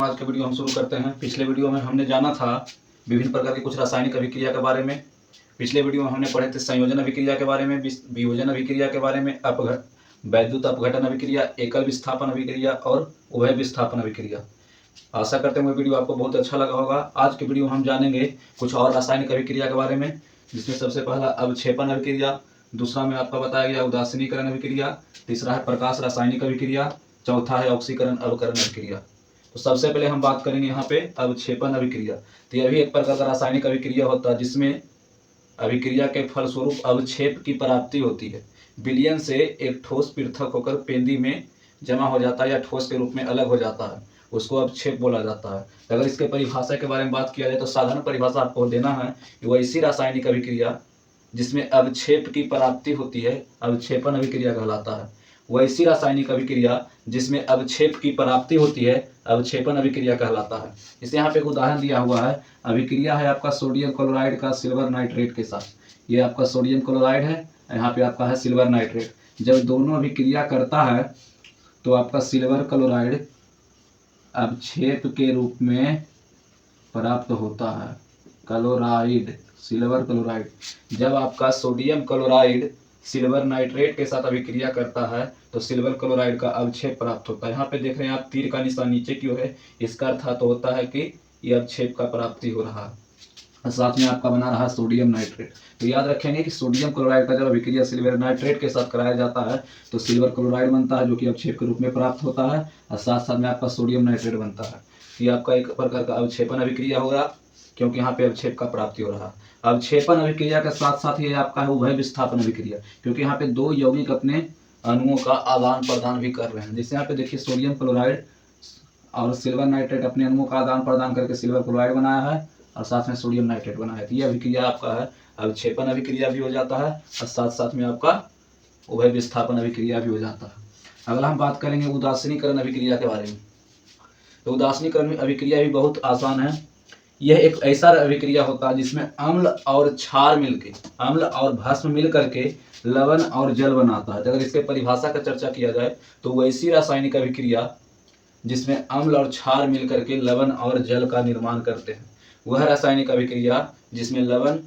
आज के वीडियो हम शुरू करते हैं। पिछले वीडियो में हमने जाना था विभिन्न प्रकार की कुछ रासायनिक अभिक्रिया के बारे में। पिछले वीडियो में हमने पढ़े थे संयोजन अभिक्रिया के बारे में, वियोजन अभिक्रिया के बारे में, वैद्युत अपघटन अभिक्रिया, एकल विस्थापन अभिक्रिया और उभय विस्थापन अभिक्रिया। आशा करते हैं वीडियो आपको बहुत अच्छा लगा होगा। आज के वीडियो में हम जानेंगे कुछ और रासायनिक अभिक्रिया के बारे में, जिसमें सबसे पहला अवक्षेपण अभिक्रिया, दूसरा में आपका बताया गया उदासीनीकरण अभिक्रिया, तीसरा है प्रकाश रासायनिक अभिक्रिया, चौथा है ऑक्सीकरण अवकरण अभिक्रिया। तो सबसे पहले हम बात करेंगे यहाँ पे अवक्षेपण अभिक्रिया। तो यह भी एक प्रकार का रासायनिक अभिक्रिया होता है जिसमें अभिक्रिया के फलस्वरूप अवक्षेप की प्राप्ति होती है। विलयन से एक ठोस पृथक होकर पेंदी में जमा हो जाता है या ठोस के रूप में अलग हो जाता है, उसको अवक्षेप बोला जाता है। अगर इसके परिभाषा के बारे में बात किया जाए तो साधारण परिभाषा आपको देना है कि वह ऐसी रासायनिक अभिक्रिया जिसमें अवक्षेप की प्राप्ति होती है, अवक्षेपण अभिक्रिया कहलाता है। वैसी रासायनिक अभिक्रिया जिसमें अवक्षेप की प्राप्ति होती है, अवक्षेपण अभिक्रिया कहलाता है। इसे यहाँ पे एक उदाहरण दिया हुआ है। अभिक्रिया है आपका सोडियम क्लोराइड का सिल्वर नाइट्रेट के साथ। ये आपका सोडियम क्लोराइड है, यहाँ पे आपका है सिल्वर नाइट्रेट। जब दोनों अभिक्रिया करता है तो आपका सिल्वर क्लोराइड अवक्षेप के रूप में प्राप्त होता है। Chloride, silver chloride. जब आपका सोडियम क्लोराइड सिल्वर नाइट्रेट के साथ अभिक्रिया करता है तो सिल्वर क्लोराइड का अवक्षेप प्राप्त होता है। यहाँ पे देख रहे हैं आप तीर का निशान नीचे की ओर है, इसका अर्थ तो होता है कि यह अवक्षेप का प्राप्ति हो रहा है। साथ में आपका बना रहा सोडियम नाइट्रेट। तो याद रखेंगे कि सोडियम क्लोराइड का जब अभिक्रिया सिल्वर नाइट्रेट के साथ कराया जाता है तो सिल्वर क्लोराइड बनता है जो कि अवक्षेप के रूप में प्राप्त होता है, और साथ साथ में आपका सोडियम नाइट्रेट बनता है। ये आपका एक प्रकार का अवक्षेपण अभिक्रिया होगा क्योंकि यहाँ पे अवक्षेप का प्राप्ति हो रहा है। अवक्षेपण अभिक्रिया के साथ साथ ये आपका है उभय विस्थापन अभिक्रिया, क्योंकि यहाँ पे दो यौगिक अपने अणुओं का आदान प्रदान भी कर रहे हैं। जैसे यहाँ पे देखिए सोडियम क्लोराइड और सिल्वर नाइट्रेट अपने अणुओं का आदान प्रदान करके सिल्वर क्लोराइड बनाया है और साथ में सोडियम नाइट्रेट बनाया है। तो ये अभिक्रिया आपका है अवक्षेपण अभिक्रिया भी हो जाता है और साथ साथ में आपका उभय विस्थापन अभिक्रिया भी हो जाता है। अगला हम बात करेंगे उदासीनीकरण अभिक्रिया के बारे में। तो उदासीनीकरण अभिक्रिया भी बहुत आसान है। यह एक ऐसा अभिक्रिया होता है जिसमें अम्ल और क्षार मिलके, अम्ल और भस्म मिल करके लवण और जल बनाता है। अगर इसके परिभाषा का चर्चा किया जाए तो वैसी रासायनिक अभिक्रिया जिसमें अम्ल और क्षार मिल करके लवण और जल का निर्माण करते हैं, वह रासायनिक अभिक्रिया जिसमें लवण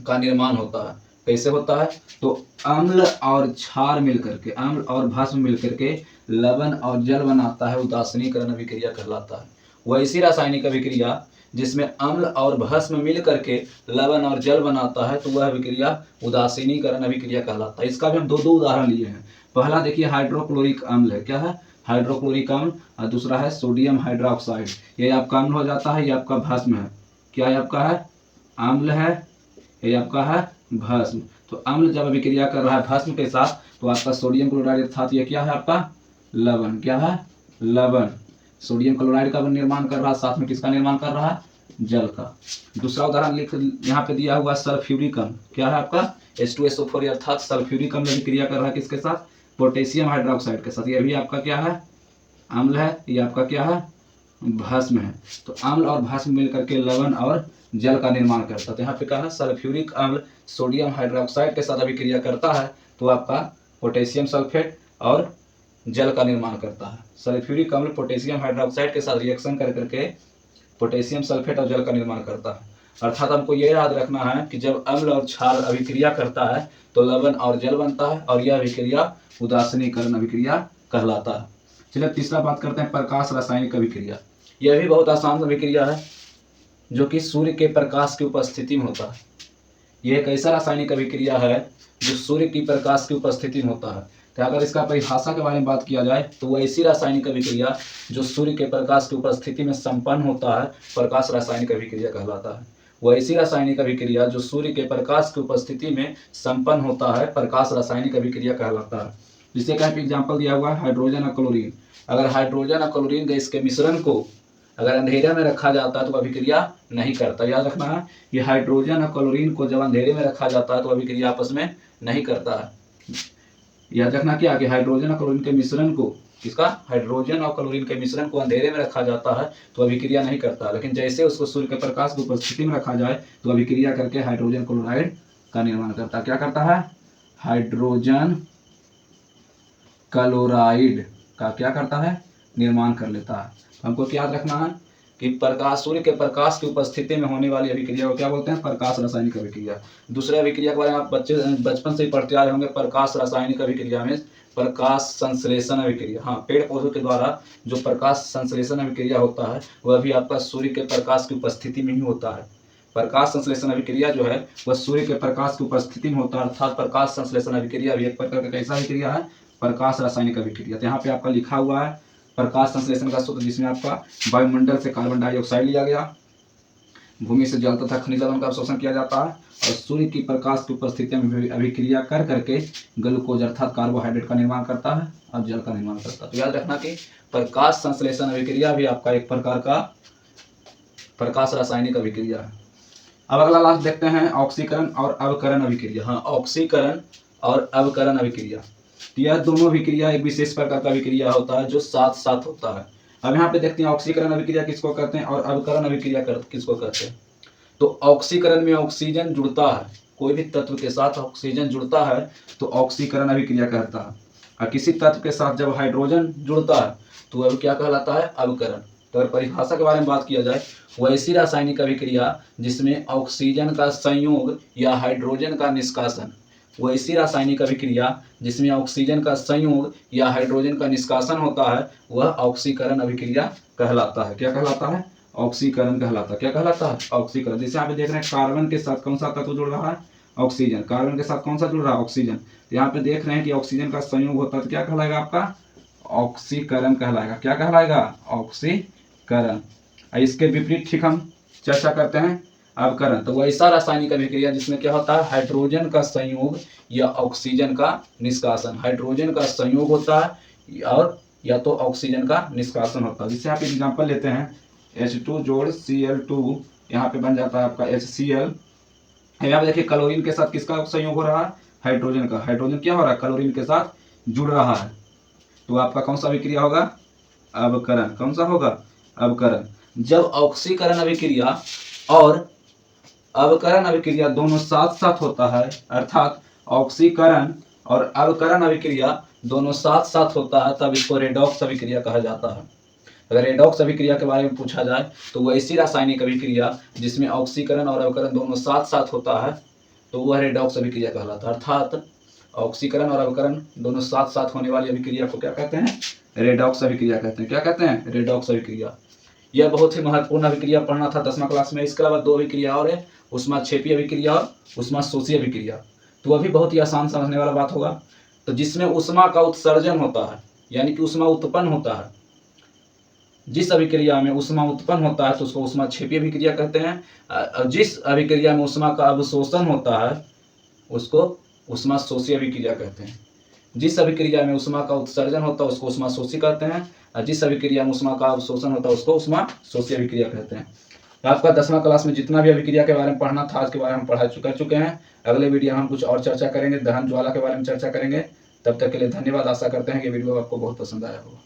का निर्माण होता है। कैसे होता है? तो अम्ल और क्षार मिल करके, अम्ल और भस्म मिल करके लवण और जल बनाता है, उदासीनीकरण अभिक्रिया कहलाता है। वैसी रासायनिक अभिक्रिया जिसमें अम्ल और भस्म मिल करके लवण और जल बनाता है तो वह अभिक्रिया उदासीनीकरण अभिक्रिया कहलाता है। इसका भी हम दो उदाहरण लिए हैं। पहला देखिए हाइड्रोक्लोरिक अम्ल है, क्या है? हाइड्रोक्लोरिक अम्ल, और दूसरा है सोडियम हाइड्रोक्साइड। ये आपका अम्ल हो जाता है, ये आपका भस्म है। क्या है आपका? है अम्ल है, ये आपका है भस्म। तो अम्ल जब अभिक्रिया कर रहा है भस्म के साथ तो आपका सोडियम क्लोराइड अर्थात ये क्या है आपका? लवण। क्या है? लवण। सोडियम क्लोराइड का निर्माण कर रहा है, साथ में किसका निर्माण कर रहा है? जल का। दूसरा उदाहरण लिख यहाँ पे दिया हुआ सल्फ्यूरिक अम्ल। क्या है आपका? H2SO4 अर्थात सल्फ्यूरिक अम्ल अभिक्रिया कर रहा है किसके साथ? पोटेशियम हाइड्रोक्साइड के साथ। ये भी आपका क्या है? अम्ल है। ये आपका क्या है? भस्म है। तो अम्ल और भस्म मिल करके लवण और जल का निर्माण करता है। तो यहाँ पे क्या है? सल्फ्यूरिक अम्ल सोडियम हाइड्रोक्साइड के साथ अभिक्रिया करता है तो आपका पोटेशियम सल्फेट और जल का निर्माण करता है। सल्फ्यूरिक अम्ल पोटेशियम हाइड्रोक्साइड के साथ रिएक्शन कर करके पोटेशियम सल्फेट और जल का निर्माण करता है। अर्थात हमको ये याद रखना है कि जब अम्ल और क्षार अभिक्रिया करता है तो लवण और जल बनता है और यह अभिक्रिया उदासीनीकरण अभिक्रिया कहलाता है। चलिए तीसरा बात करते हैं प्रकाश रासायनिक अभिक्रिया। यह भी बहुत आसान अभिक्रिया है जो कि सूर्य के प्रकाश की उपस्थिति में होता है। यह एक ऐसा रासायनिक अभिक्रिया है जो सूर्य की प्रकाश की उपस्थिति में होता है। तो अगर इसका परिभाषा के बारे में बात किया जाए तो वह ऐसी रासायनिक अभिक्रिया जो सूर्य के प्रकाश की उपस्थिति में संपन्न होता है, प्रकाश रासायनिक अभिक्रिया कहलाता है। वह ऐसी रासायनिक अभिक्रिया जो सूर्य के प्रकाश की उपस्थिति में संपन्न होता है, प्रकाश रासायनिक अभिक्रिया कहलाता है। जिससे क्या एग्जाम्पल दिया हुआ है हाइड्रोजन और क्लोरीन। अगर हाइड्रोजन और क्लोरीन गैस के मिश्रण को अगर अंधेरे में रखा जाता है तो अभिक्रिया नहीं करता। याद रखना है ये हाइड्रोजन और क्लोरीन को जब अंधेरे में रखा जाता है तो अभिक्रिया आपस में नहीं करता है। याद रखना क्या कि हाइड्रोजन और क्लोरीन के मिश्रण को, किसका? हाइड्रोजन और क्लोरीन के मिश्रण को अंधेरे में रखा जाता है तो अभिक्रिया नहीं करता, लेकिन जैसे उसको सूर्य के प्रकाश की उपस्थिति में रखा जाए तो अभिक्रिया करके हाइड्रोजन क्लोराइड का निर्माण करता है। क्या करता है? हाइड्रोजन क्लोराइड का क्या करता है? निर्माण कर लेता है। तो हमको क्या याद रखना है कि प्रकाश, सूर्य के प्रकाश की उपस्थिति में होने वाली अभिक्रिया को क्या बोलते हैं? प्रकाश रासायनिक अभिक्रिया। दूसरे अभिक्रिया के बारे में आप बचपन से ही पढ़ते आ रहे होंगे। प्रकाश रासायनिक अभिक्रिया में प्रकाश संश्लेषण अभिक्रिया, हाँ, पेड़ पौधों के द्वारा जो प्रकाश संश्लेषण अभिक्रिया होता है वह भी आपका सूर्य के प्रकाश की उपस्थिति में ही होता है। प्रकाश संश्लेषण अभिक्रिया जो है वह सूर्य के प्रकाश की उपस्थिति में होता है, अर्थात प्रकाश संश्लेषण अभिक्रिया भी एक प्रकार का कैसा अभिक्रिया है? प्रकाश रासायनिक अभिक्रिया। तो यहाँ पे आपका लिखा हुआ है प्रकाश संश्लेषण का सूत्र, जिसमें आपका वायुमंडल से कार्बन डाइऑक्साइड लिया गया, भूमि से जल तथा खनिज लवण का अवशोषण किया जाता है और सूर्य की प्रकाश की उपस्थिति में अभिक्रिया कर करके ग्लूकोज अर्थात कार्बोहाइड्रेट का निर्माण करता है और जल का निर्माण करता है। तो याद रखना कि प्रकाश संश्लेषण अभिक्रिया भी आपका एक प्रकार का प्रकाश रासायनिक अभिक्रिया है। अब अगला लास्ट देखते हैं ऑक्सीकरण और अवकरण अभिक्रिया। हाँ, ऑक्सीकरण और अवकरण अभिक्रिया, यह दोनों अभिक्रिया एक विशेष प्रकार का अभिक्रिया होता है जो साथ साथ होता है। अब यहाँ पे देखते हैं ऑक्सीकरण अभिक्रिया किसको कहते हैं और अवकरण अभिक्रिया किसको कहते हैं। तो ऑक्सीकरण में ऑक्सीजन जुड़ता है, कोई भी तत्व के साथ ऑक्सीजन जुड़ता है तो ऑक्सीकरण अभिक्रिया कहता है, और किसी तत्व के साथ जब हाइड्रोजन जुड़ता है तो वह क्या कहलाता है? अवकरण। तो अगर परिभाषा के बारे में बात किया जाए, वैसी रासायनिक अभिक्रिया जिसमें ऑक्सीजन का संयोग या हाइड्रोजन का निष्कासन, वैसी रासायनिक अभिक्रिया जिसमें ऑक्सीजन का संयोग या हाइड्रोजन का निष्कासन होता है वह ऑक्सीकरण अभिक्रिया कहलाता है। क्या कहलाता है? ऑक्सीकरण कहलाता है। क्या कहलाता है? ऑक्सीकरण। जैसे आप देख रहे हैं कार्बन के साथ कौन सा तत्व जुड़ रहा है? ऑक्सीजन। कार्बन के साथ कौन सा जुड़ रहा है? ऑक्सीजन। तो यहाँ पे देख रहे हैं कि ऑक्सीजन का संयोग होता है तो क्या कहलाएगा आपका? ऑक्सीकरण कहलाएगा। क्या कहलाएगा? ऑक्सीकरण। इसके विपरीत ठीक हम चर्चा करते हैं अवकरण। तो वैसा रासायनिक अभिक्रिया जिसमें क्या होता है? हाइड्रोजन का संयोग या ऑक्सीजन का निष्कासन। हाइड्रोजन का संयोग होता है और या तो ऑक्सीजन का निष्कासन होता है। जैसे आप एग्जांपल लेते हैं H2 जोड़ Cl2, यहाँ पे बन जाता है आपका HCl। यहाँ पे देखिए क्लोरीन के साथ किसका संयोग हो रहा है? हाइड्रोजन का। हाइड्रोजन क्या हो रहा है? क्लोरीन के साथ जुड़ रहा है। तो आपका कौन सा अभिक्रिया होगा? अवकरण। कौन सा होगा? अवकरण। जब ऑक्सीकरण अभिक्रिया और अवकरण अभिक्रिया दोनों साथ साथ होता है, अर्थात ऑक्सीकरण और अवकरण अभिक्रिया दोनों साथ साथ होता है, तब इसको रेडॉक्स अभिक्रिया कहा जाता है। अगर रेडॉक्स अभिक्रिया के बारे में पूछा जाए तो वैसी रासायनिक अभिक्रिया जिसमें ऑक्सीकरण और अवकरण दोनों साथ साथ होता है तो वह रेडॉक्स अभिक्रिया कहलाता है। अर्थात ऑक्सीकरण और अवकरण दोनों साथ साथ होने वाली अभिक्रिया को क्या कहते हैं? रेडॉक्स अभिक्रिया कहते हैं। क्या कहते हैं? रेडॉक्स अभिक्रिया। यह बहुत ही महत्वपूर्ण अभिक्रिया पढ़ना था 10वीं क्लास में। इसके अलावा दो अभिक्रिया और है, ऊष्माक्षेपी अभिक्रिया और ऊष्माशोषी अभिक्रिया। तो वह भी बहुत ही आसान समझने वाला बात होगा। तो जिसमें ऊष्मा का उत्सर्जन होता है, यानी कि ऊष्मा उत्पन्न होता है, जिस अभिक्रिया में ऊष्मा उत्पन्न होता है तो उसको ऊष्माक्षेपी अभिक्रिया कहते हैं। जिस अभिक्रिया में ऊष्मा का अवशोषण होता है उसको ऊष्माशोषी अभिक्रिया कहते हैं। जिस अभिक्रिया में ऊष्मा का उत्सर्जन होता है उसको ऊष्माशोषी कहते हैं, और जिस अभिक्रिया में ऊष्मा का अवशोषण होता है उसको ऊष्माशोषी अभिक्रिया कहते हैं। आपका 10वीं क्लास में जितना भी अभिक्रिया के बारे में पढ़ना था आज के बारे में पढ़ा चुके हैं। अगले वीडियो में हम कुछ और चर्चा करेंगे, दहन ज्वाला के बारे में चर्चा करेंगे। तब तक के लिए धन्यवाद। आशा करते हैं कि वीडियो आपको बहुत पसंद आया होगा।